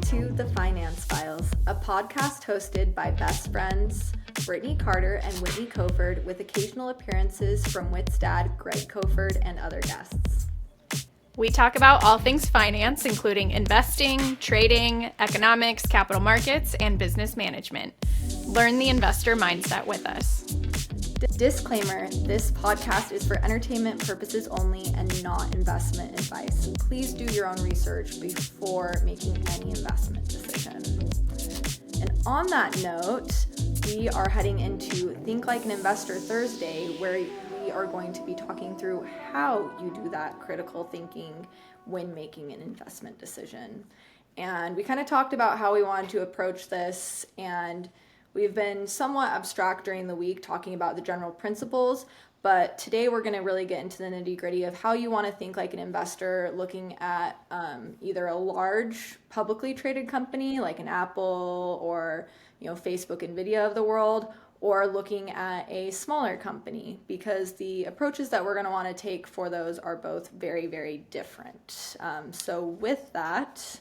to The Finance Files, a podcast hosted by best friends Brittany Carter and Whitney Coford, with occasional appearances from Whit's dad, Greg Coford, and other guests. We talk about all things finance, including investing, trading, economics, capital markets, and business management. Learn the investor mindset with us. Disclaimer, this podcast is for entertainment purposes only and not investment advice. Please do your own research before making any investment decision. And on that note, we are heading into Think Like an Investor Thursday, where we are going to be talking through how you do that critical thinking when making an investment decision. And we kind of talked about how we wanted to approach this, and we've been somewhat abstract during the week talking about the general principles, but today we're going to really get into the nitty-gritty of how you want to think like an investor, looking at either a large publicly traded company like an Apple or Facebook and Nvidia of the world, or looking at a smaller company, because the approaches that we're going to want to take for those are both very, very different. So with that,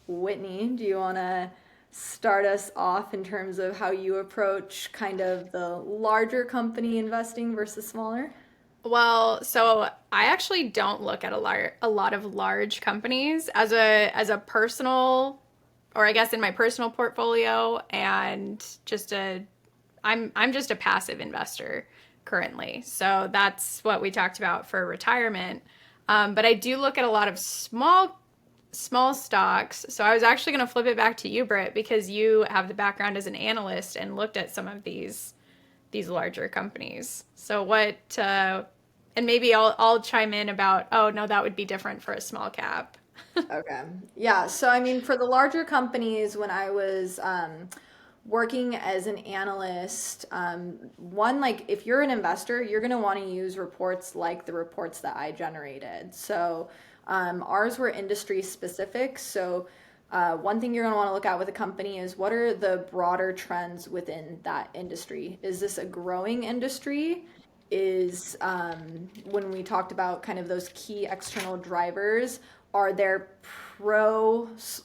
Whitney, do you want to start us off in terms of how you approach kind of the larger company investing versus smaller? Well, so I actually don't look at a lot of large companies as a personal, or I guess in my personal portfolio, and I'm just a passive investor currently. So that's what we talked about for retirement. But I do look at a lot of small stocks. So I was actually going to flip it back to you, Brit, because you have the background as an analyst and looked at some of these larger companies. So what, and maybe I'll chime in about, oh no, that would be different for a small cap. Okay. Yeah. So, I mean, for the larger companies, when I was working as an analyst, if you're an investor, you're going to want to use reports like the reports that I generated. So ours were industry specific. So one thing you're going to want to look at with a company is, what are the broader trends within that industry? Is this a growing industry? Is when we talked about kind of those key external drivers, are there growth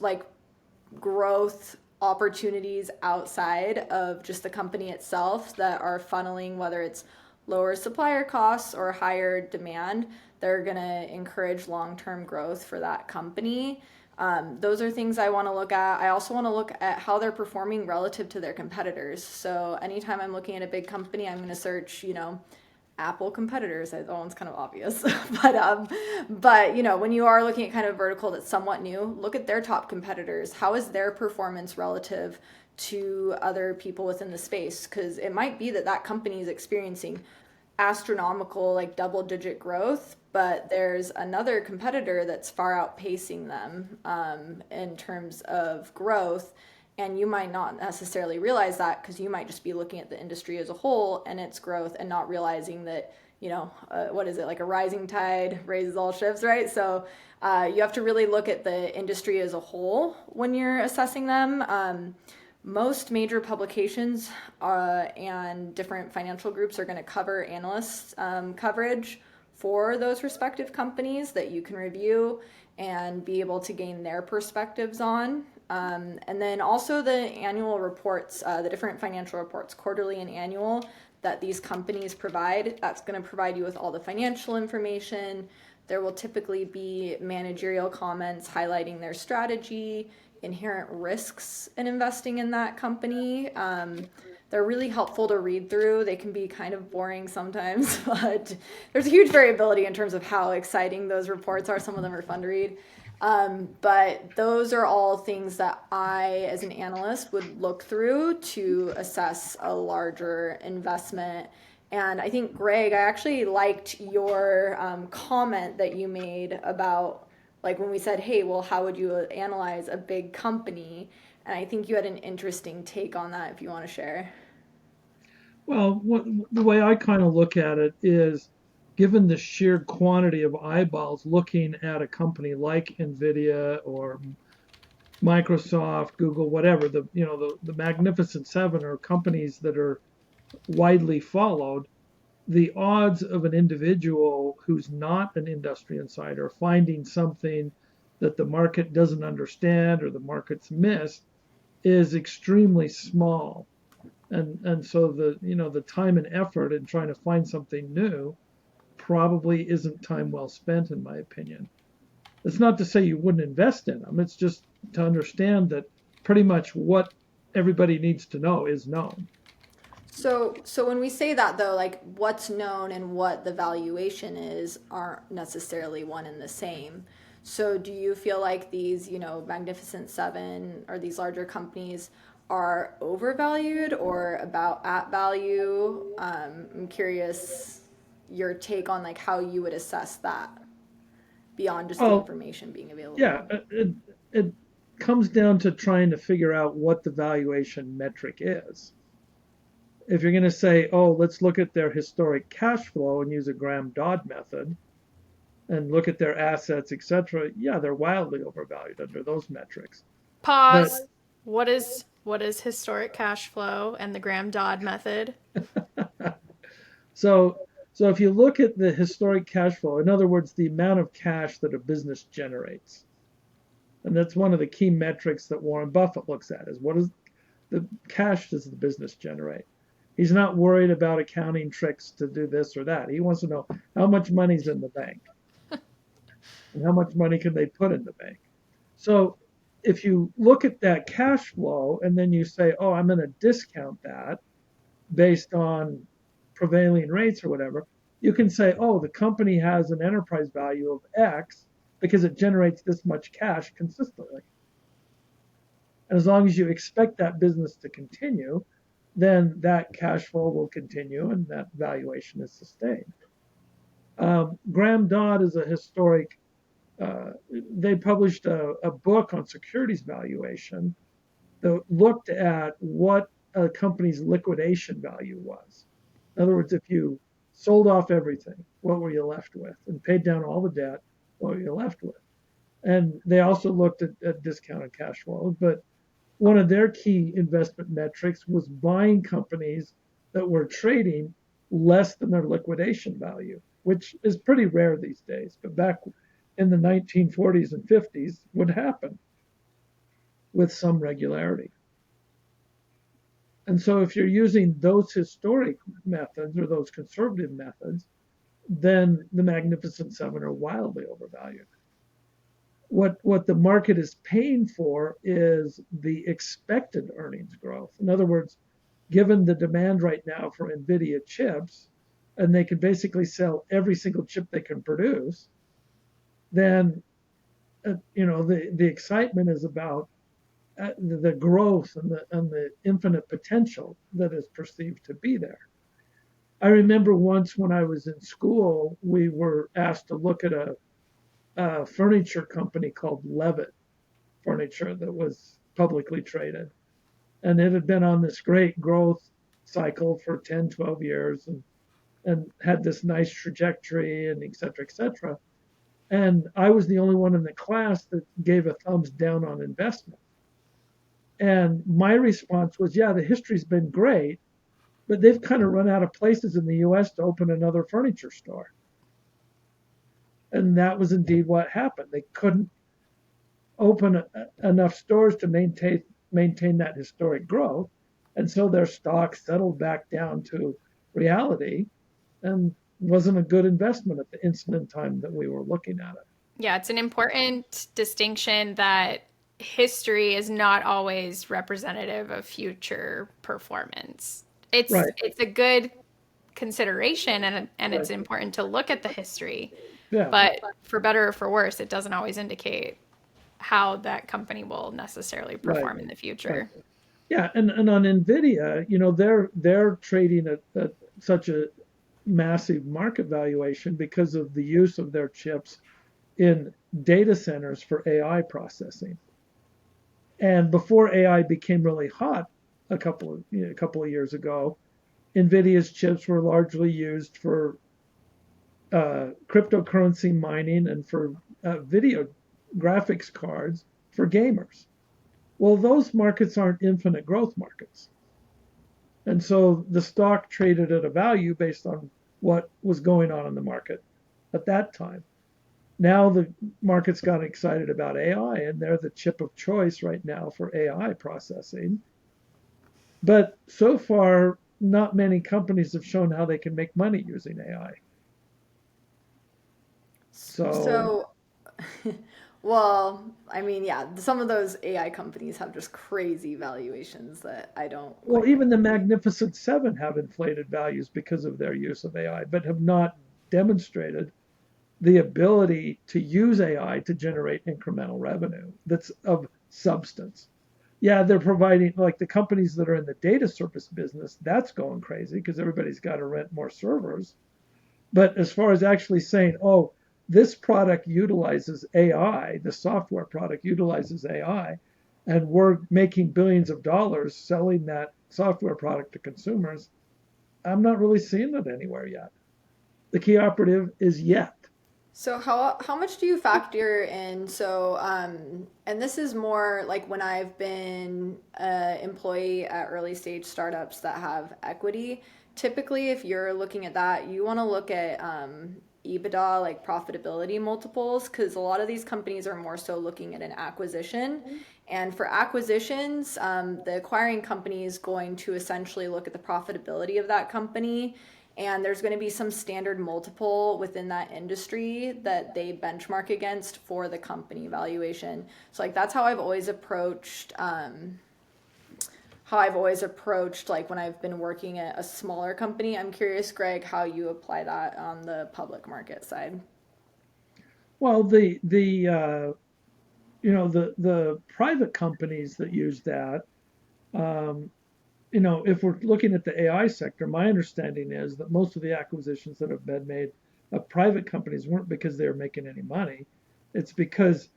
opportunities outside of just the company itself that are funneling, whether it's lower supplier costs or higher demand, they're going to encourage long-term growth for that company? Those are things I want to look at. I also want to look at how they're performing relative to their competitors. So anytime I'm looking at a big company, I'm going to search, Apple competitors. That one's kind of obvious, but when you are looking at kind of vertical that's somewhat new, look at their top competitors. How is their performance relative to other people within the space? Because it might be that company is experiencing astronomical, like double-digit growth, but there's another competitor that's far outpacing them in terms of growth. And you might not necessarily realize that, because you might just be looking at the industry as a whole and its growth and not realizing that, what is it, like a rising tide raises all ships, right? So you have to really look at the industry as a whole when you're assessing them. Most major publications and different financial groups are going to cover analyst coverage for those respective companies that you can review and be able to gain their perspectives on. And then also the annual reports, the different financial reports, quarterly and annual, that these companies provide. That's going to provide you with all the financial information. There will typically be managerial comments highlighting their strategy, inherent risks in investing in that company. They're really helpful to read through. They can be kind of boring sometimes, but there's a huge variability in terms of how exciting those reports are. Some of them are fun to read. But those are all things that I, as an analyst, would look through to assess a larger investment. And I think, Greg, I actually liked your comment that you made about, like, when we said, hey, well, how would you analyze a big company? And I think you had an interesting take on that, if you want to share. Well, the way I kind of look at it is, given the sheer quantity of eyeballs looking at a company like Nvidia or Microsoft, Google, whatever, the Magnificent Seven are companies that are widely followed. The odds of an individual who's not an industry insider finding something that the market doesn't understand or the market's missed is extremely small. And so the time and effort in trying to find something new probably isn't time well spent, in my opinion. It's not to say you wouldn't invest in them. It's just to understand that pretty much what everybody needs to know is known. So when we say that though, like what's known and what the valuation is aren't necessarily one and the same. So do you feel like these, Magnificent Seven or these larger companies are overvalued or about at value? I'm curious your take on like how you would assess that beyond just the Well, information being yeah, available. it comes down to trying to figure out what the valuation metric is. If you're going to say, oh, let's look at their historic cash flow and use a Graham-Dodd method and look at their assets, etc., yeah, they're wildly overvalued under those metrics. But Pause. What is historic cash flow and the Graham Dodd method? so so if you look at the historic cash flow, in other words, the amount of cash that a business generates, and that's one of the key metrics that Warren Buffett looks at is what is the cash does the business generate? He's not worried about accounting tricks to do this or that. He wants to know how much money's in the bank and how much money can they put in the bank. So if you look at that cash flow and then you say, oh, I'm going to discount that based on prevailing rates or whatever, you can say, oh, the company has an enterprise value of X because it generates this much cash consistently. And as long as you expect that business to continue, then that cash flow will continue and that valuation is sustained. Graham Dodd is a historic, they published a book on securities valuation that looked at what a company's liquidation value was. In other words, if you sold off everything, what were you left with? And paid down all the debt, what were you left with? And they also looked at discounted cash flows, but one of their key investment metrics was buying companies that were trading less than their liquidation value, which is pretty rare these days. But back in the 1940s and 50s would happen with some regularity. And so if you're using those historic methods or those conservative methods, then the Magnificent Seven are wildly overvalued. What the market is paying for is the expected earnings growth. In other words, given the demand right now for NVIDIA chips, and they can basically sell every single chip they can produce, then the excitement is about the growth and the infinite potential that is perceived to be there. I remember once when I was in school, we were asked to look at a furniture company called Levitt Furniture that was publicly traded. And it had been on this great growth cycle for 10, 12 years and had this nice trajectory and et cetera, et cetera. And I was the only one in the class that gave a thumbs down on investment. And my response was, yeah, the history's been great, but they've kind of run out of places in the US to open another furniture store. And that was indeed what happened. They couldn't open enough stores to maintain that historic growth. And so their stock settled back down to reality and wasn't a good investment at the instant in time that we were looking at it. Yeah, it's an important distinction that history is not always representative of future performance. It's Right, it's a good consideration and right. it's important to look at the history, Yeah, but for better or for worse, it doesn't always indicate how that company will necessarily right, perform in the right. future. Yeah, and on Nvidia, they're trading at such a massive market valuation because of the use of their chips in data centers for AI processing. And before AI became really hot a couple of years ago, Nvidia's chips were largely used for cryptocurrency mining and for video graphics cards for gamers. Well, those markets aren't infinite growth markets. And so the stock traded at a value based on what was going on in the market at that time. Now the market's got excited about AI, and they're the chip of choice right now for AI processing. But so far, not many companies have shown how they can make money using AI. So, So, well, I mean, yeah, some of those AI companies have just crazy valuations that I don't well, quite even the understand. Magnificent Seven have inflated values because of their use of AI, but have not demonstrated the ability to use AI to generate incremental revenue that's of substance. Yeah, they're providing, like the companies that are in the data service business, that's going crazy because everybody's got to rent more servers. But as far as actually saying, oh, this product utilizes AI, the software product utilizes AI, and we're making billions of dollars selling that software product to consumers, I'm not really seeing it anywhere yet. The key operative is yet. So how much do you factor in? So and this is more like when I've been an employee at early stage startups that have equity. Typically, if you're looking at that, you want to look at EBITDA, like profitability multiples, because a lot of these companies are more so looking at an acquisition. And for acquisitions, the acquiring company is going to essentially look at the profitability of that company, and there's going to be some standard multiple within that industry that they benchmark against for the company valuation. So like that's how I've always approached like when I've been working at a smaller company. I'm curious, Greg, how you apply that on the public market side. Well, the private companies that use that, um, if we're looking at the AI sector, my understanding is that most of the acquisitions that have been made of private companies weren't because they were making any money. It's because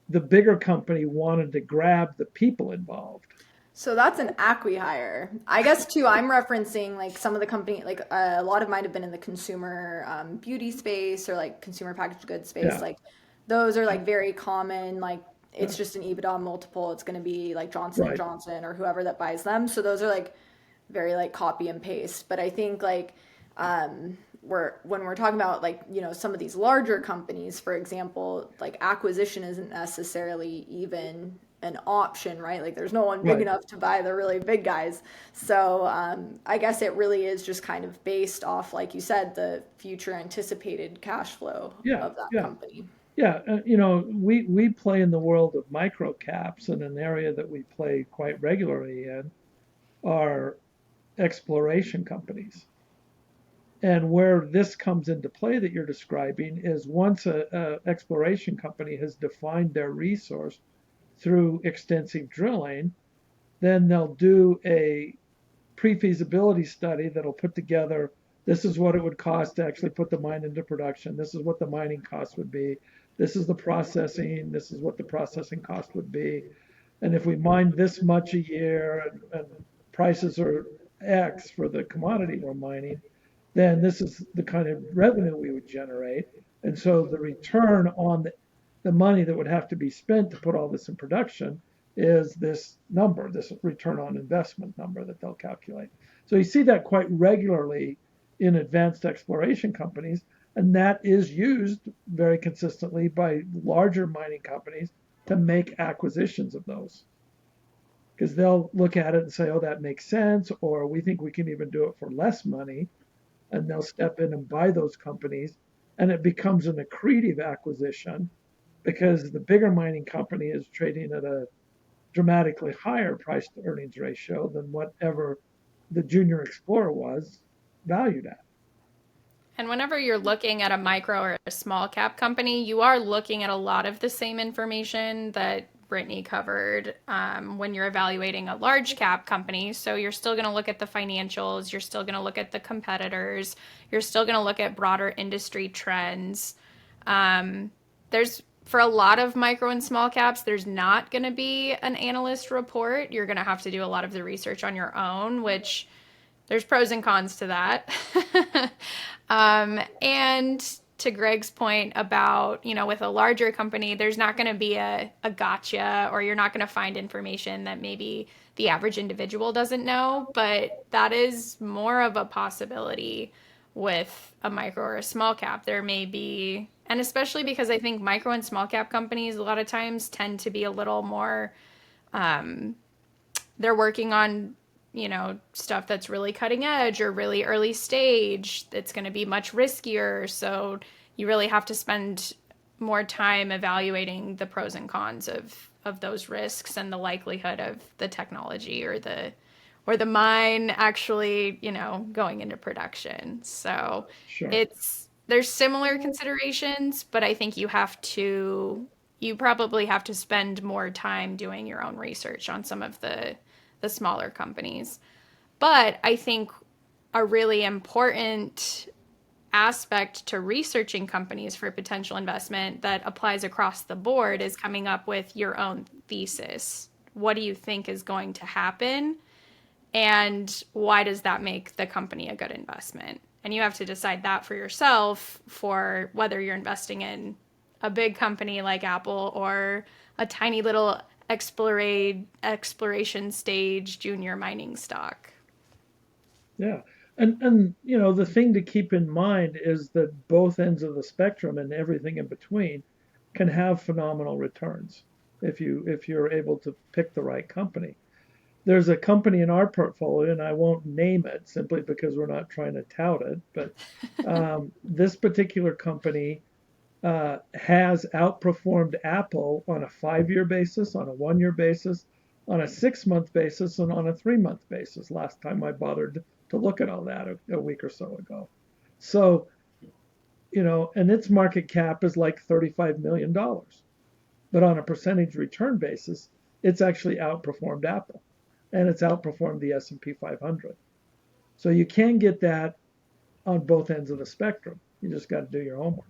the bigger company wanted to grab the people involved. So that's an acqui-hire. I guess too, I'm referencing like some of the company, like a lot of might have been in the consumer beauty space or like consumer packaged goods space. Yeah, Like those are like very common. Like yeah, it's just an EBITDA multiple. It's going to be like Johnson and right. Johnson or whoever that buys them. So those are like very like copy and paste. But I think like when we're talking about like some of these larger companies, for example, like acquisition isn't necessarily even an option, right? Like there's no one big Right. enough to buy the really big guys. So I guess it really is just kind of based off, like you said, the future anticipated cash flow Yeah, of that yeah, company. yeah. We play in the world of micro caps, and an area that we play quite regularly in are exploration companies. And where this comes into play that you're describing is once a exploration company has defined their resource through extensive drilling, then they'll do a pre-feasibility study that'll put together, this is what it would cost to actually put the mine into production. This is what the mining cost would be. This is the processing. This is what the processing cost would be. And if we mine this much a year and prices are X for the commodity we're mining, then this is the kind of revenue we would generate. And so the return on the money that would have to be spent to put all this in production is this number, this return on investment number that they'll calculate. So you see that quite regularly in advanced exploration companies, and that is used very consistently by larger mining companies to make acquisitions of those. Because they'll look at it and say, oh, that makes sense, or we think we can even do it for less money, and they'll step in and buy those companies, and it becomes an accretive acquisition because the bigger mining company is trading at a dramatically higher price to earnings ratio than whatever the junior explorer was valued at. And whenever you're looking at a micro or a small cap company, you are looking at a lot of the same information that Brittany covered when you're evaluating a large cap company. So you're still going to look at the financials, you're still going to look at the competitors, you're still going to look at broader industry trends. There's for a lot of micro and small caps, there's not going to be an analyst report. You're going to have to do a lot of the research on your own, which there's pros and cons to that. And to Greg's point about, with a larger company, there's not going to be a gotcha, or you're not going to find information that maybe the average individual doesn't know, but that is more of a possibility with a micro or a small cap. There may be, and especially because I think micro and small cap companies a lot of times tend to be a little more, they're working on, stuff that's really cutting edge or really early stage. It's going to be much riskier. So you really have to spend more time evaluating the pros and cons of those risks and the likelihood of the technology or the mine actually, going into production. So Sure. there's similar considerations, but I think you probably have to spend more time doing your own research on some of the smaller companies. But I think a really important aspect to researching companies for potential investment that applies across the board is coming up with your own thesis. What do you think is going to happen? And why does that make the company a good investment? And you have to decide that for yourself for whether you're investing in a big company like Apple or a tiny little exploration stage junior mining stock. Yeah. And the thing to keep in mind is that both ends of the spectrum and everything in between can have phenomenal returns if you're able to pick the right company. There's a company in our portfolio, and I won't name it simply because we're not trying to tout it, but this particular company has outperformed Apple on a 5-year basis, on a 1-year basis, on a 6-month basis, and on a 3-month basis. Last time I bothered to look at all that a week or so ago. So, and its market cap is like $35 million. But on a percentage return basis, it's actually outperformed Apple and it's outperformed the S&P 500. So you can get that on both ends of the spectrum. You just got to do your homework.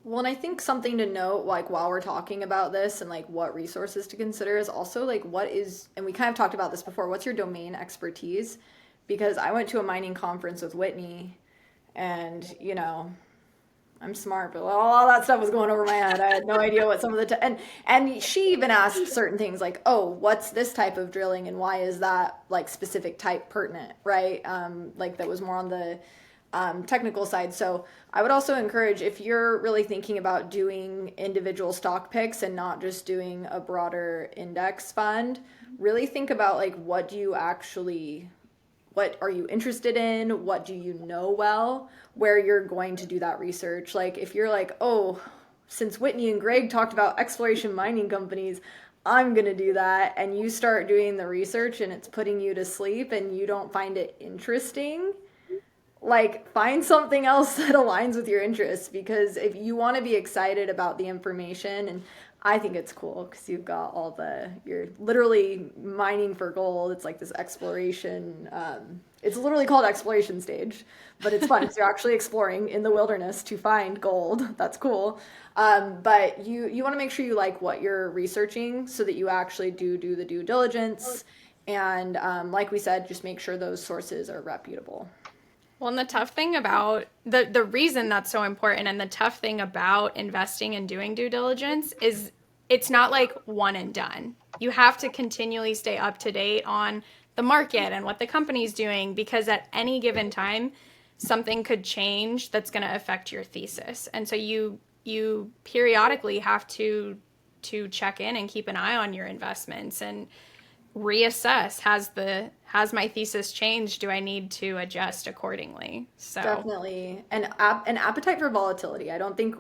Well, and I think something to note, like while we're talking about this and like what resources to consider is also like what is, and we kind of talked about this before, what's your domain expertise? Because I went to a mining conference with Whitney and, I'm smart, but all that stuff was going over my head. I had no idea what some of the and she even asked certain things like, "Oh, what's this type of drilling, and why is that like specific type pertinent?" Right? Like that was more on the technical side. So I would also encourage if you're really thinking about doing individual stock picks and not just doing a broader index fund, really think about like what are you interested in? What do you know well? Where you're going to do that research. Like if you're like, oh, since Whitney and Greg talked about exploration mining companies, I'm going to do that. And you start doing the research and it's putting you to sleep and you don't find it interesting, like find something else that aligns with your interests, because if you want to be excited about the information, and I think it's cool because you've got you're literally mining for gold. It's like this exploration, it's literally called exploration stage, but it's fun because you're actually exploring in the wilderness to find gold. That's cool. But you want to make sure you like what you're researching so that you actually do the due diligence, and like we said, just make sure those sources are reputable. Well, and the tough thing about the reason that's so important and the tough thing about investing and doing due diligence is it's not like one and done. You have to continually stay up to date on the market and what the company's doing because at any given time something could change that's going to affect your thesis. And so you periodically have to check in and keep an eye on your investments and reassess, has my thesis changed, do I need to adjust accordingly? So Definitely. An appetite for volatility. I don't think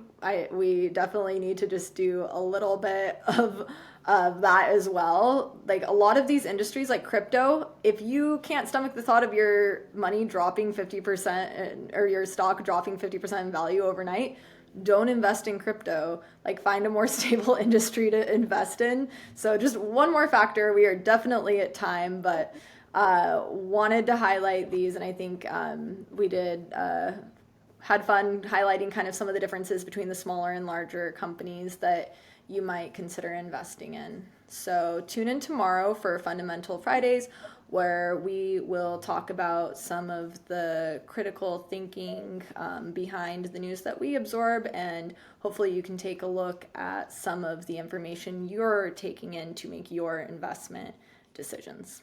we definitely need to just do a little bit of that as well. Like a lot of these industries like crypto, if you can't stomach the thought of your money dropping 50% or your stock dropping 50% in value overnight, don't invest in crypto. Like find a more stable industry to invest in. So just one more factor. We are definitely at time, but wanted to highlight these, and I think we did had fun highlighting kind of some of the differences between the smaller and larger companies that you might consider investing in. So tune in tomorrow for Fundamental Fridays, where we will talk about some of the critical thinking behind the news that we absorb, and hopefully you can take a look at some of the information you're taking in to make your investment decisions.